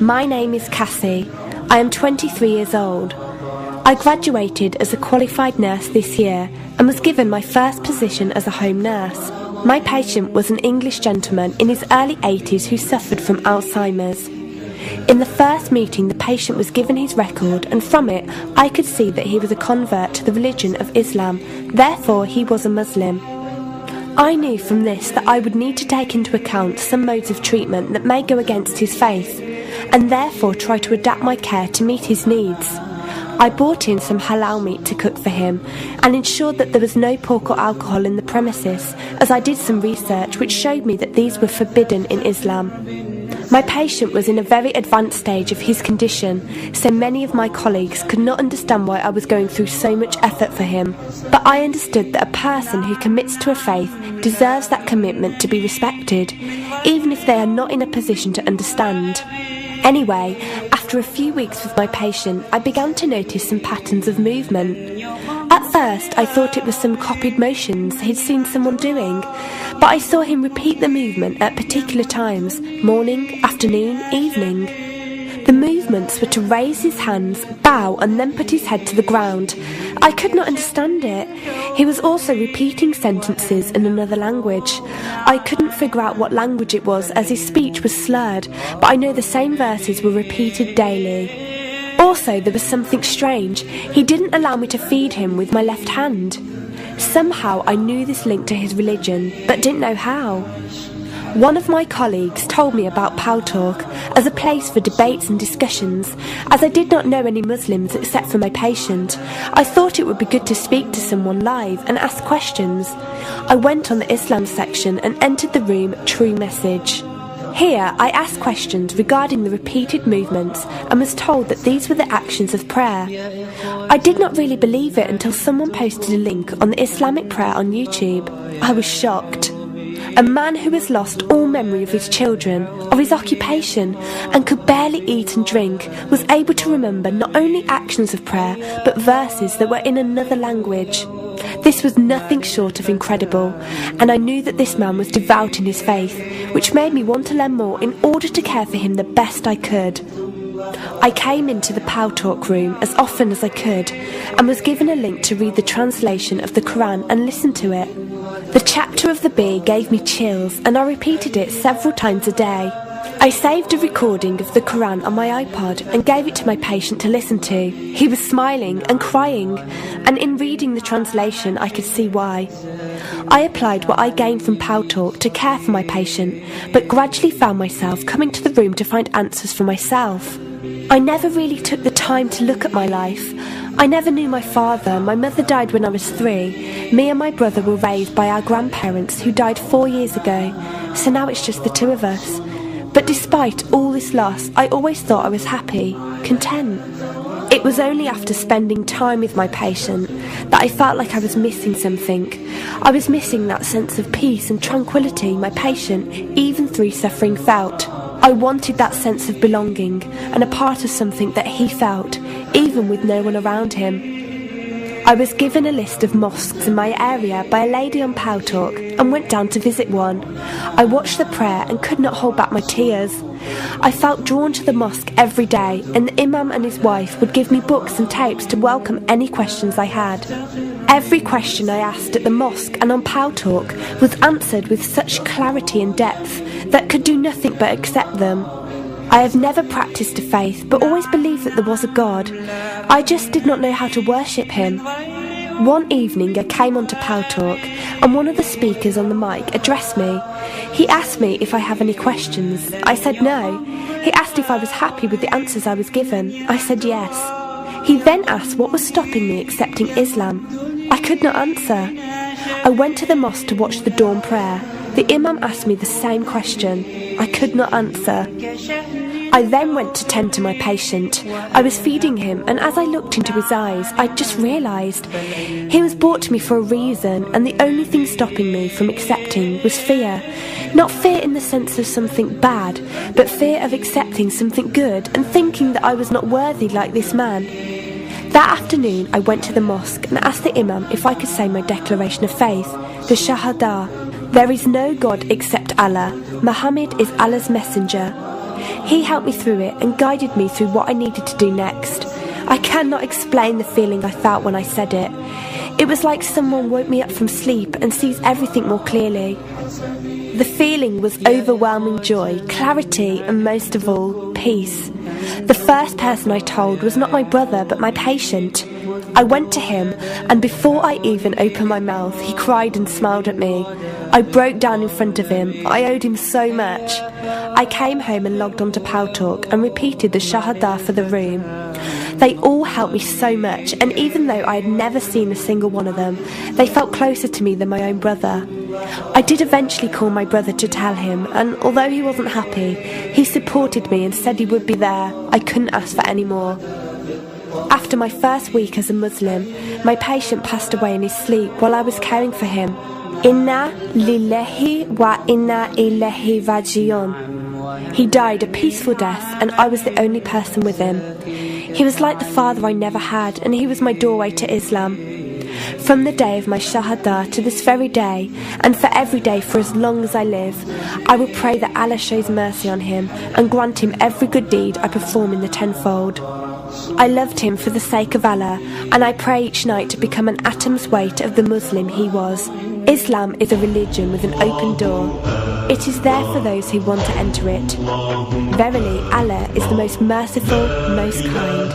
My name is Cassie. I am 23 years old. I graduated as a qualified nurse this year and was given my first position as a home nurse. My patient was an English gentleman in his early 80s who suffered from Alzheimer's. In the first meeting, the patient was given his record, and from it I could see that he was a convert to the religion of Islam, therefore he was a Muslim. I knew from this that I would need to take into account some modes of treatment that may go against his faith, and therefore try to adapt my care to meet his needs. I bought in some halal meat to cook for him and ensured that there was no pork or alcohol in the premises, as I did some research which showed me that these were forbidden in Islam. My patient was in a very advanced stage of his condition, so many of my colleagues could not understand why I was going through so much effort for him. But I understood that a person who commits to a faith deserves that commitment to be respected, even if they are not in a position to understand. Anyway, after a few weeks with my patient, I began to notice some patterns of movement. At first, I thought it was some copied motions he'd seen someone doing, but I saw him repeat the movement at particular times, morning, afternoon, evening. The movements were to raise his hands, bow, and then put his head to the ground. I could not understand it. He was also repeating sentences in another language. I couldn't figure out what language it was, as his speech was slurred, but I know the same verses were repeated daily. Also, there was something strange. He didn't allow me to feed him with my left hand. Somehow I knew this linked to his religion, but didn't know how. One of my colleagues told me about Pal Talk as a place for debates and discussions. As I did not know any Muslims except for my patient, I thought it would be good to speak to someone live and ask questions. I went on the Islam section and entered the room True Message. Here I asked questions regarding the repeated movements and was told that these were the actions of prayer. I did not really believe it until someone posted a link on the Islamic prayer on YouTube. I was shocked. A man who has lost all memory of his children, of his occupation, and could barely eat and drink, was able to remember not only actions of prayer, but verses that were in another language. This was nothing short of incredible, and I knew that this man was devout in his faith, which made me want to learn more in order to care for him the best I could. I came into the Pal Talk room as often as I could, and was given a link to read the translation of the Quran and listen to it. The chapter of the bee gave me chills, and I repeated it several times a day. I saved a recording of the Quran on my iPod and gave it to my patient to listen to. He was smiling and crying, and in reading the translation I could see why. I applied what I gained from Pal Talk to care for my patient, but gradually found myself coming to the room to find answers for myself. I never really took the time to look at my life. I never knew my father. My mother died when I was 3. Me and my brother were raised by our grandparents who died 4 years ago, so now it's just the two of us. But despite all this loss, I always thought I was happy, content. It was only after spending time with my patient that I felt like I was missing something. I was missing that sense of peace and tranquility my patient, even through suffering, felt. I wanted that sense of belonging and a part of something that he felt, even with no one around him. I was given a list of mosques in my area by a lady on Pal Talk and went down to visit one. I watched the prayer and could not hold back my tears. I felt drawn to the mosque every day, and the imam and his wife would give me books and tapes to welcome any questions I had. Every question I asked at the mosque and on Pal Talk was answered with such clarity and depth that could do nothing but accept them. I have never practiced a faith, but always believed that there was a God. I just did not know how to worship him. One evening I came onto Pal Talk, and one of the speakers on the mic addressed me. He asked me if I have any questions. I said no. He asked if I was happy with the answers I was given. I said yes. He then asked what was stopping me accepting Islam. I could not answer. I went to the mosque to watch the dawn prayer. The imam asked me the same question. I could not answer. I then went to tend to my patient. I was feeding him, and as I looked into his eyes, I just realised he was brought to me for a reason, and the only thing stopping me from accepting was fear. Not fear in the sense of something bad, but fear of accepting something good and thinking that I was not worthy like this man. That afternoon I went to the mosque and asked the imam if I could say my declaration of faith, the Shahada. There is no God except Allah. Muhammad is Allah's messenger. He helped me through it and guided me through what I needed to do next. I cannot explain the feeling I felt when I said it. It was like someone woke me up from sleep and sees everything more clearly. The feeling was overwhelming joy, clarity, and most of all, peace. The first person I told was not my brother but my patient. I went to him, and before I even opened my mouth, he cried and smiled at me. I broke down in front of him. I owed him so much. I came home and logged onto Paltalk and repeated the Shahada for the room. They all helped me so much, and even though I had never seen a single one of them, they felt closer to me than my own brother. I did eventually call my brother to tell him, and although he wasn't happy, he supported me and said he would be there. I couldn't ask for any more. After my first week as a Muslim, my patient passed away in his sleep while I was caring for him. Inna lillahi wa inna ilaihi raji'un. He died a peaceful death, and I was the only person with him. He was like the father I never had, and he was my doorway to Islam. From the day of my Shahada to this very day, and for every day for as long as I live, I will pray that Allah shows mercy on him and grant him every good deed I perform in the tenfold. I loved him for the sake of Allah, and I pray each night to become an atom's weight of the Muslim he was. Islam is a religion with an open door. It is there for those who want to enter it. Verily, Allah is the most merciful, most kind.